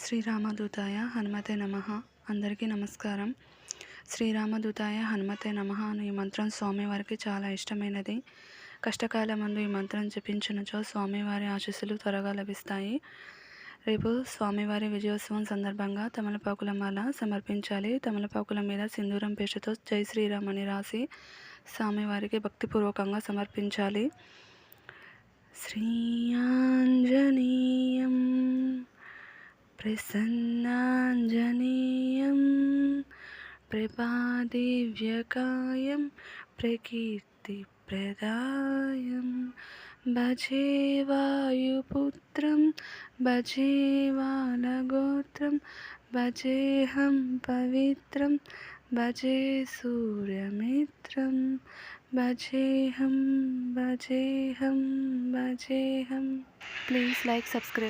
శ్రీరామదూతాయ హనుమతే నమః. అందరికీ నమస్కారం. శ్రీరామదూతాయ హనుమతే నమః అను ఈ మంత్రం స్వామివారికి చాలా ఇష్టమైనది. కష్టకాలమందు ఈ మంత్రం జపించునుచో స్వామివారి ఆశీస్సులు త్వరగా లభిస్తాయి. రేపు స్వామివారి విజయోత్సవం సందర్భంగా తమలపాకుల మాల సమర్పించాలి. తమలపాకుల మీద సింధూరం పేస్టుతో జై శ్రీరామ్ అని రాసి స్వామివారికి భక్తిపూర్వకంగా సమర్పించాలి. శ్రీ ఆంజనేయం ప్రసన్నాంజనేయం ప్రభాదివ్యకాయం ప్రకీర్తిప్రదాయం భజే వాయుపుత్రం భజే వానగోత్రం భజేహం పవిత్రం భజే సూర్యమిత్రం భజేహం భజేహం భజేహం. Please like, subscribe.